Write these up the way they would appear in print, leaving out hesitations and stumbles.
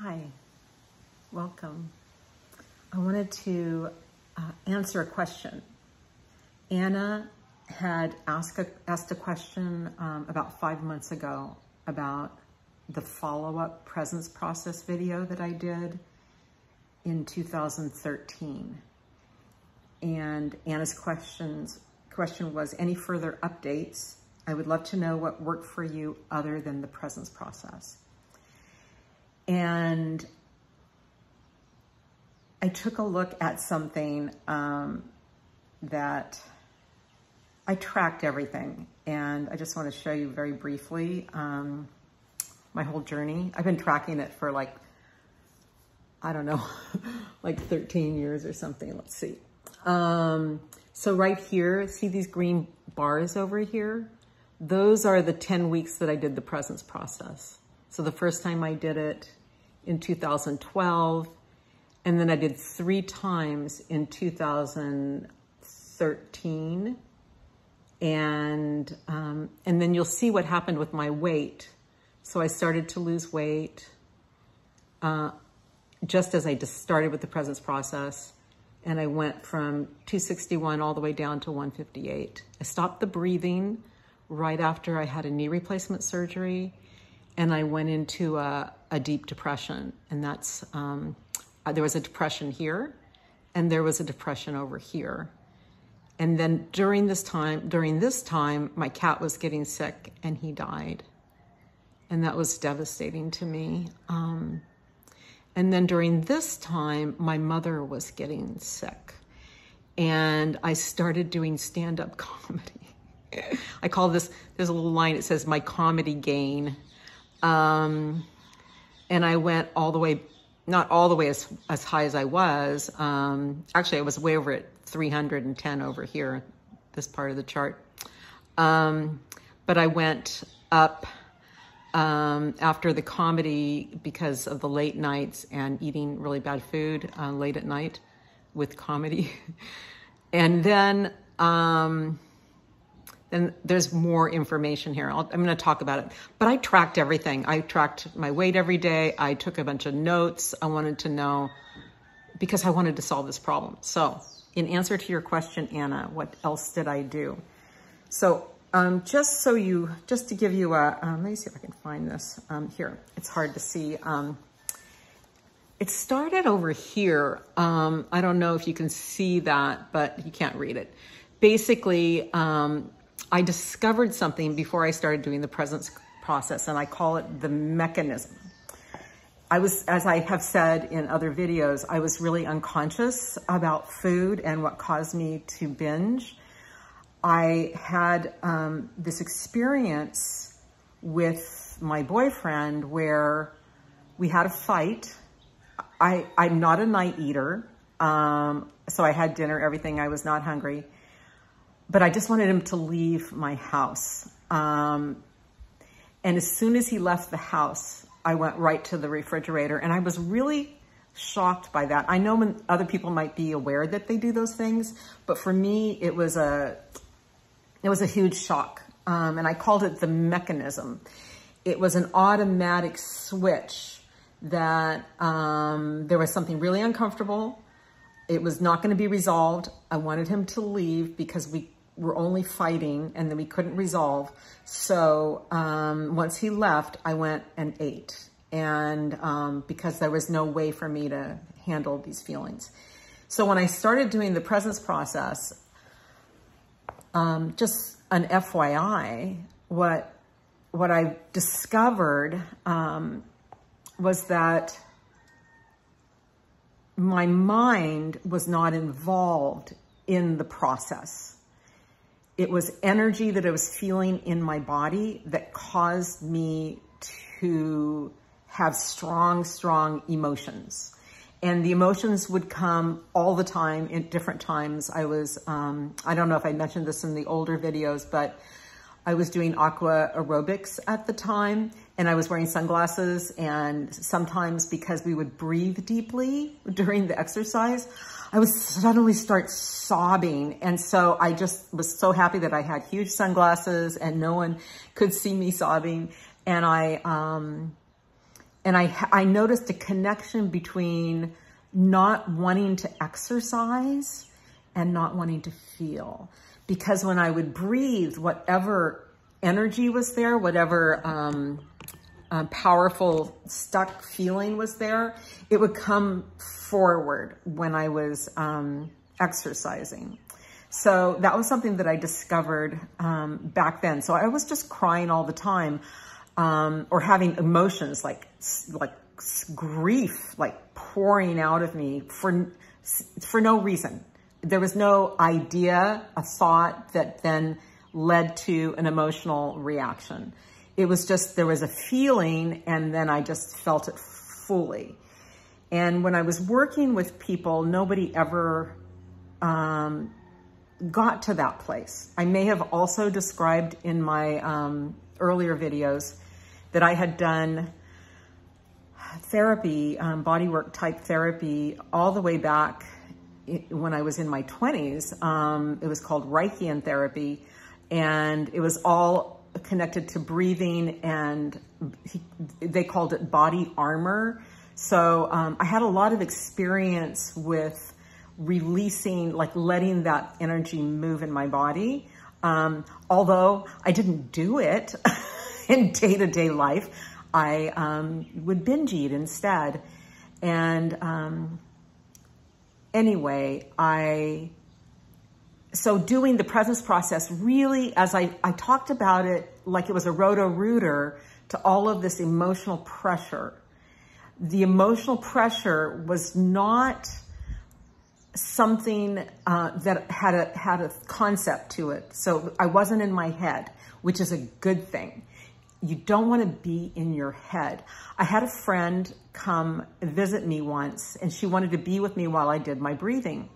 Hi, welcome. I wanted to answer a question. Anna had asked a question about 5 months ago about the follow-up presence process video that I did in 2013. And Anna's question was, any further updates? I would love to know what worked for you other than the presence process. And I took a look at something that I tracked everything. And I just want to show you very briefly my whole journey. I've been tracking it for like, I don't know, like 13 years or something. Let's see. So right here, see these green bars over here? Those are the 10 weeks that I did the presence process. So the first time I did it in 2012, and then I did 3 times in 2013. And then you'll see what happened with my weight. So I started to lose weight just as I just started with the presence process. And I went from 261 all the way down to 158. I stopped the breathing right after I had a knee replacement surgery. And I went into a deep depression. And that's, there was a depression here and there was a depression over here. And then during this time, my cat was getting sick and he died. And that was devastating to me. And then during this time, my mother was getting sick. And I started doing stand-up comedy. I call this, there's a little line, it says, my comedy gain. And I went all the way, not all the way as high as I was. Actually, I was way over at 310 over here, this part of the chart. But I went up after the comedy because of the late nights and eating really bad food late at night with comedy. And then there's more information here. I'm going to talk about it. But I tracked everything. I tracked my weight every day. I took a bunch of notes. I wanted to know, because I wanted to solve this problem. So in answer to your question, Anna, what else did I do? So just to give you a, let me see if I can find this here. It's hard to see. It started over here. I don't know if you can see that, but you can't read it. Basically, I discovered something before I started doing the presence process, and I call it the mechanism. As I have said in other videos, I was really unconscious about food and what caused me to binge. I had this experience with my boyfriend where we had a fight. I'm not a night eater, so I had dinner, everything. I was not hungry. But I just wanted him to leave my house. And as soon as he left the house, I went right to the refrigerator. And I was really shocked by that. I know when other people might be aware that they do those things, but for me, it was a huge shock. And I called it the mechanism. It was an automatic switch that there was something really uncomfortable. It was not going to be resolved. I wanted him to leave because we were only fighting and then we couldn't resolve. So once he left, I went and ate. And because there was no way for me to handle these feelings. So when I started doing the presence process, just an FYI, what I discovered was that my mind was not involved in the process. It was energy that I was feeling in my body that caused me to have strong, strong emotions. And the emotions would come all the time at different times. I was, I don't know if I mentioned this in the older videos, but I was doing aqua aerobics at the time and I was wearing sunglasses, and sometimes because we would breathe deeply during the exercise, I would suddenly start sobbing. And so I just was so happy that I had huge sunglasses and no one could see me sobbing. And And I noticed a connection between not wanting to exercise and not wanting to feel. Because when I would breathe, whatever energy was there, whatever powerful stuck feeling was there, it would come forward when I was exercising. So that was something that I discovered back then. So I was just crying all the time, or having emotions like grief, like pouring out of me for no reason. There was no idea, a thought that then led to an emotional reaction. It was just, there was a feeling, and then I just felt it fully. And when I was working with people, nobody ever got to that place. I may have also described in my earlier videos that I had done therapy, bodywork type therapy, all the way back when I was in my 20s. It was called Reichian therapy, and it was all connected to breathing, and they called it body armor. So I had a lot of experience with releasing, like letting that energy move in my body. Although I didn't do it in day-to-day life, I would binge eat instead. And anyway, so doing the presence process really, as I talked about it like it was a roto-rooter to all of this emotional pressure. The emotional pressure was not something that had a concept to it. So I wasn't in my head, which is a good thing. You don't want to be in your head. I had a friend come visit me once, and she wanted to be with me while I did my breathing.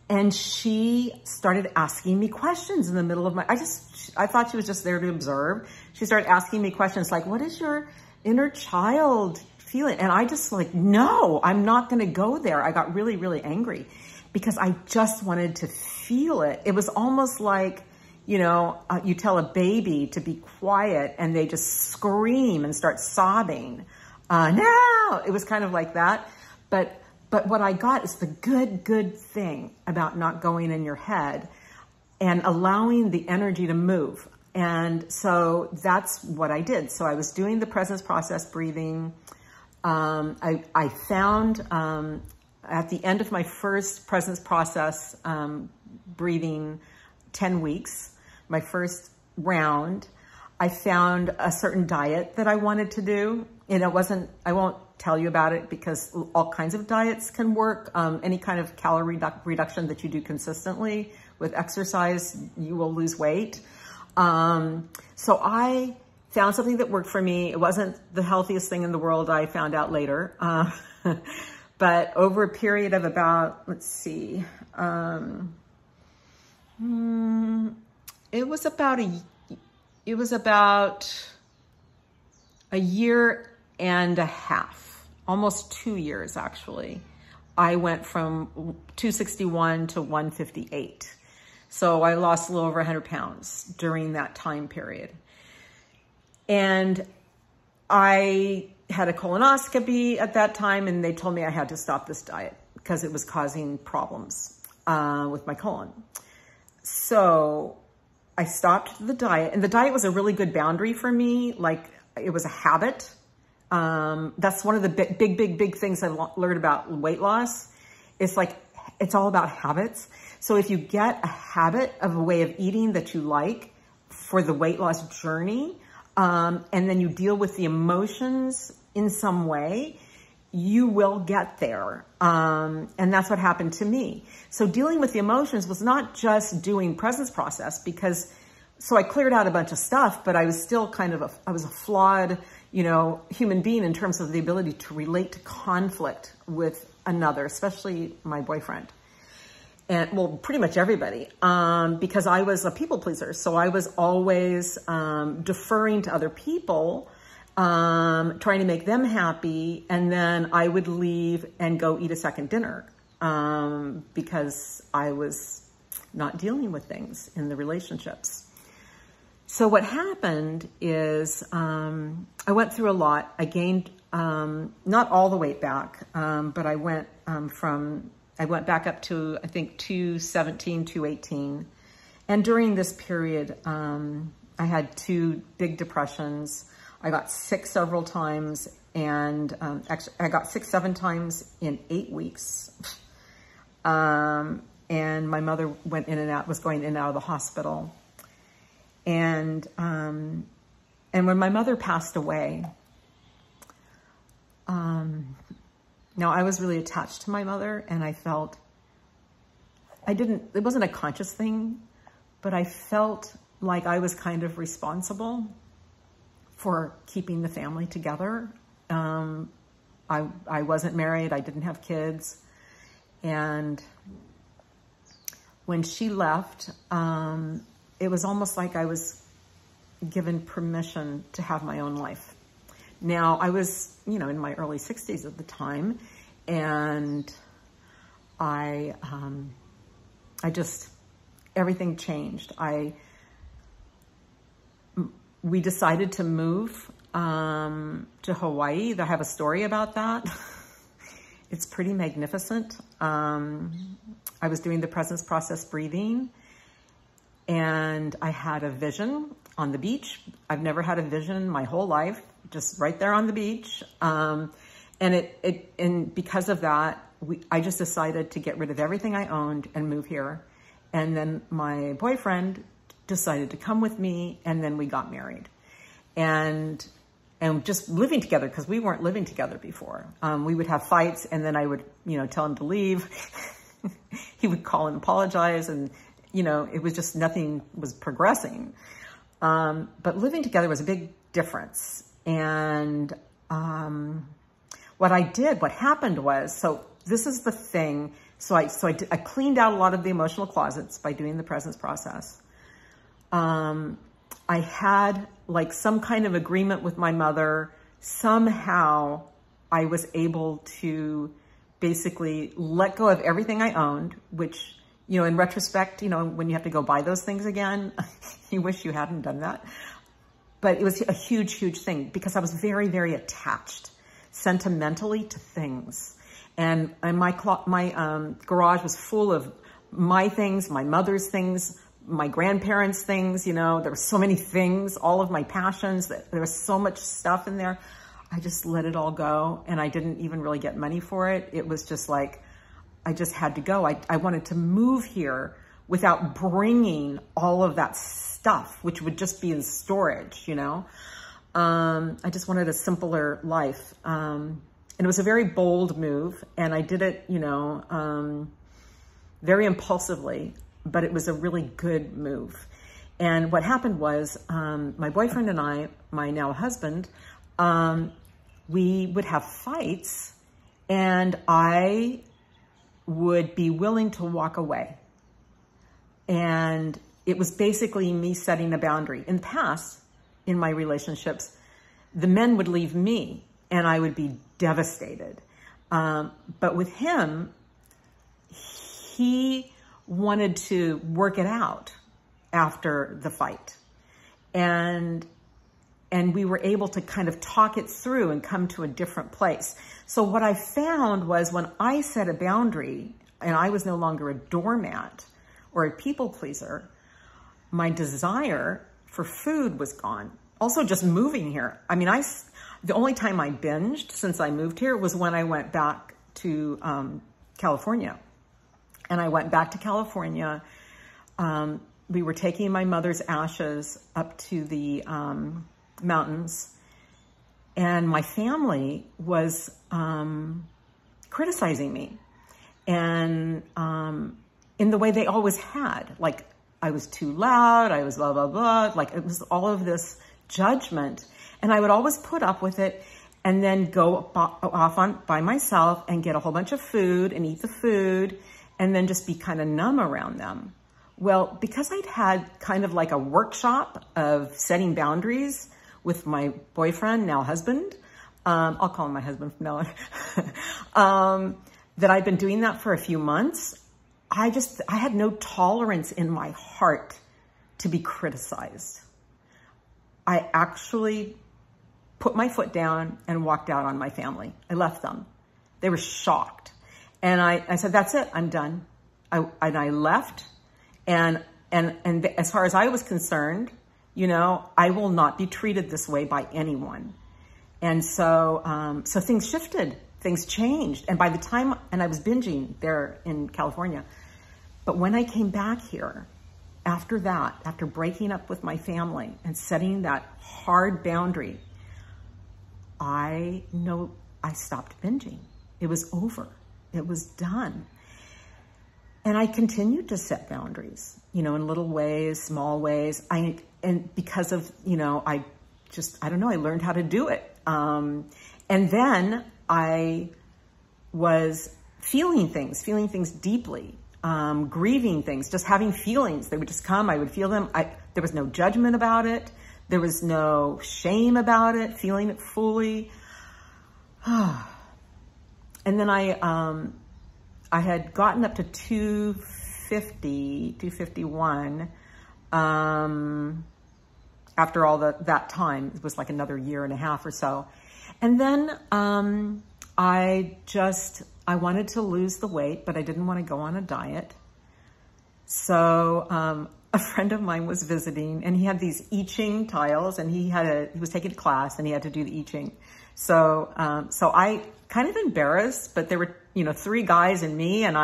And she started asking me questions in the middle of I thought she was just there to observe. She started asking me questions like, what is your inner child feeling? And I just like, no, I'm not going to go there. I got really, really angry because I just wanted to feel it. It was almost like, you know, you tell a baby to be quiet and they just scream and start sobbing. No, it was kind of like that. But what I got is the good thing about not going in your head and allowing the energy to move. And so that's what I did. So I was doing the presence process breathing. I found at the end of my first presence process breathing 10 weeks, my first round, I found a certain diet that I wanted to do. And it wasn't, I won't tell you about it because all kinds of diets can work. Any kind of calorie reduction that you do consistently with exercise, you will lose weight. So I found something that worked for me. It wasn't the healthiest thing in the world, I found out later. But over a period of about, let's see, it was about a year and a half, almost 2 years actually. I went from 261 to 158. So I lost a little over 100 pounds during that time period. And I had a colonoscopy at that time, and they told me I had to stop this diet because it was causing problems with my colon. So I stopped the diet, and the diet was a really good boundary for me. Like, it was a habit. That's one of the big things I've learned about weight loss. It's like, it's all about habits. So if you get a habit of a way of eating that you like for the weight loss journey, and then you deal with the emotions in some way, you will get there. And that's what happened to me. So dealing with the emotions was not just doing presence process so I cleared out a bunch of stuff, but I was still I was a flawed, human being in terms of the ability to relate to conflict with another, especially my boyfriend. And well, pretty much everybody, because I was a people pleaser. So I was always deferring to other people, trying to make them happy. And then I would leave and go eat a second dinner because I was not dealing with things in the relationships. So what happened is I went through a lot. I gained not all the way back, but I went back up to, I think, 217, 218. And during this period, I had 2 big depressions. I got sick several times, and actually I got sick 7 times in 8 weeks. And my mother was going in and out of the hospital. And when my mother passed away, now I was really attached to my mother, and I felt, it wasn't a conscious thing, but I felt like I was kind of responsible for keeping the family together. I wasn't married, I didn't have kids. And when she left, it was almost like I was given permission to have my own life. Now, I was, in my early 60s at the time, and everything changed. We decided to move to Hawaii. I have a story about that. It's pretty magnificent. I was doing the presence process breathing, and I had a vision on the beach. I've never had a vision my whole life, just right there on the beach. And because of that, I just decided to get rid of everything I owned and move here. And then my boyfriend decided to come with me, and then we got married. And just living together, because we weren't living together before. We would have fights, and then I would, tell him to leave. He would call and apologize, and, it was just, nothing was progressing. But living together was a big difference. And what happened was, so this is the thing. So I cleaned out a lot of the emotional closets by doing the presence process. I had like some kind of agreement with my mother. Somehow I was able to basically let go of everything I owned, which, in retrospect, when you have to go buy those things again, you wish you hadn't done that. But it was a huge, huge thing because I was very, very attached sentimentally to things. And my garage was full of my things, my mother's things, my grandparents' things, there were so many things, all of my passions, there was so much stuff in there. I just let it all go, and I didn't even really get money for it. It was just like, I just had to go. I wanted to move here without bringing all of that stuff, which would just be in storage, I just wanted a simpler life. And it was a very bold move, and I did it, very impulsively, but it was a really good move. And what happened was, my boyfriend and I, my now husband, we would have fights, and I would be willing to walk away. And it was basically me setting a boundary. In the past, in my relationships, the men would leave me, and I would be devastated. But with him, he wanted to work it out after the fight. And we were able to kind of talk it through and come to a different place. So what I found was when I set a boundary and I was no longer a doormat or a people pleaser, my desire for food was gone. Also just moving here. I mean, the only time I binged since I moved here was when I went back to California. And I went back to California. We were taking my mother's ashes up to the mountains, and my family was criticizing me, and in the way they always had, like I was too loud, I was blah, blah, blah, like it was all of this judgment, and I would always put up with it and then go off by myself and get a whole bunch of food and eat the food and then just be kind of numb around them. Well, because I'd had kind of like a workshop of setting boundaries with my boyfriend, now husband, I'll call him my husband from now on, that I'd been doing that for a few months, I had no tolerance in my heart to be criticized. I actually put my foot down and walked out on my family. I left them. They were shocked. And I said, that's it, I'm done. I left. And as far as I was concerned, you know, I will not be treated this way by anyone. And so, so things shifted, things changed. And by the time, and I was binging there in California, but when I came back here, after that, after breaking up with my family and setting that hard boundary, I know I stopped binging. It was over. It was done. And I continued to set boundaries, you know, in little ways, small ways. And because of, you know, I don't know, I learned how to do it. And then I was feeling things deeply, grieving things, just having feelings. They would just come, I would feel them. There was no judgment about it. There was no shame about it, feeling it fully. And then I had gotten up to 250, 251, after all that time. It was like another year and a half or so. And then I wanted to lose the weight, but I didn't want to go on a diet. So a friend of mine was visiting, and he had these I Ching tiles, and he was taking a class, and he had to do the I Ching. So I kind of embarrassed, but there were, you know, 3 guys and me, and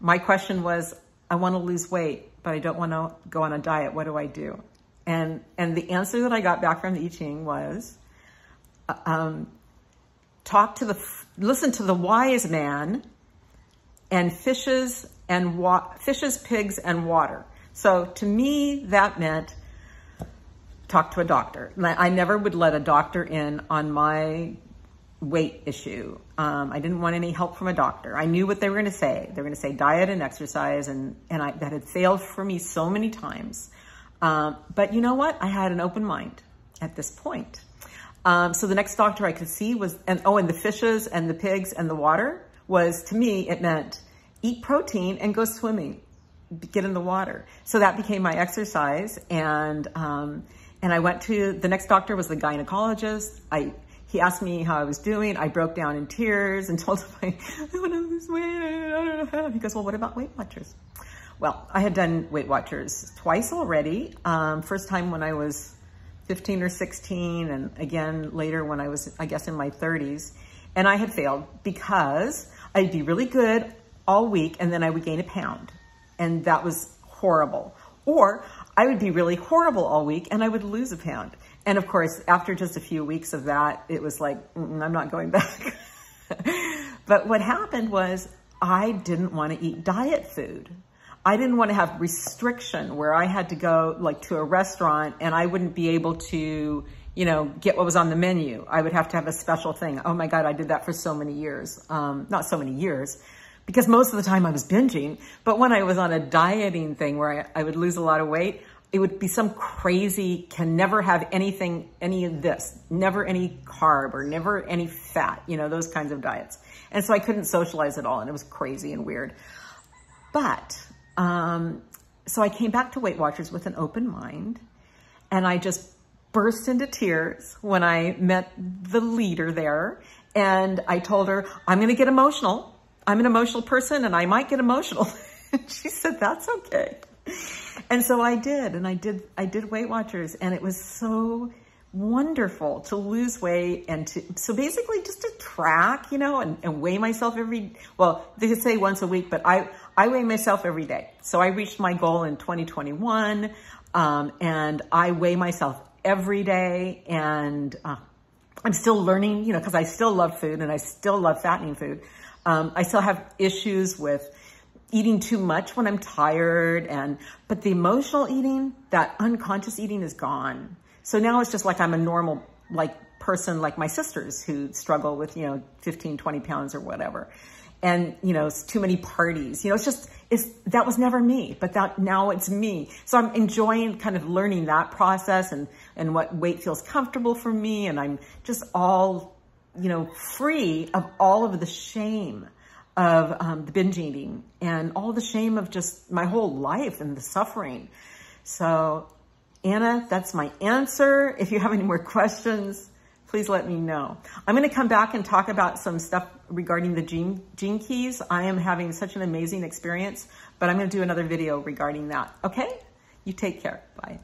my question was, I want to lose weight, but I don't want to go on a diet. What do I do? And the answer that I got back from the I Ching was, listen to the wise man, and fishes, pigs, and water. So to me, that meant talk to a doctor. I never would let a doctor in on my weight issue. I didn't want any help from a doctor. I knew what they were going to say. They were going to say diet and exercise, and that had failed for me so many times. But you know what? I had an open mind at this point. So the next doctor I could see was, and the fishes and the pigs and the water was, to me, it meant eat protein and go swimming, get in the water. So that became my exercise. And I went to, the next doctor was the gynecologist. He asked me how I was doing. I broke down in tears and told him I want to lose weight. I don't know how. He goes, well, what about Weight Watchers? Well, I had done Weight Watchers twice already. First time when I was 15 or 16, and again later when I was, I guess, in my 30s. And I had failed because I'd be really good all week and then I would gain a pound. And that was horrible. Or I would be really horrible all week and I would lose a pound. And of course, after just a few weeks of that, it was like, I'm not going back. But what happened was I didn't want to eat diet food. I didn't want to have restriction where I had to go like to a restaurant and I wouldn't be able to, you know, get what was on the menu. I would have to have a special thing. Oh my God, I did that for so many years. Not so many years, because most of the time I was binging. But when I was on a dieting thing where I would lose a lot of weight, it would be some crazy, can never have anything, any of this, never any carb or never any fat, you know, those kinds of diets. And so I couldn't socialize at all, and it was crazy and weird. But, so I came back to Weight Watchers with an open mind, and I just burst into tears when I met the leader there. And I told her, I'm going to get emotional. I'm an emotional person and I might get emotional. She said, that's okay. And so I did, and I did Weight Watchers, and it was so wonderful to lose weight and so basically just to track, you know, and weigh myself well, they could say once a week, but I weigh myself every day. So I reached my goal in 2021, and I weigh myself every day, and I'm still learning, you know, because I still love food and I still love fattening food. I still have issues with eating too much when I'm tired, but the emotional eating, that unconscious eating is gone. So now it's just like I'm a normal person like my sisters who struggle with, you know, 15, 20 pounds or whatever. And, you know, it's too many parties, you know, that was never me, but now it's me. So I'm enjoying kind of learning that process and what weight feels comfortable for me. And I'm just all, you know, free of all of the shame of the binge eating and all the shame of just my whole life and the suffering. So Anna, that's my answer. If you have any more questions, please let me know. I'm going to come back and talk about some stuff regarding the gene keys. I am having such an amazing experience, but I'm going to do another video regarding that. Okay? You take care. Bye.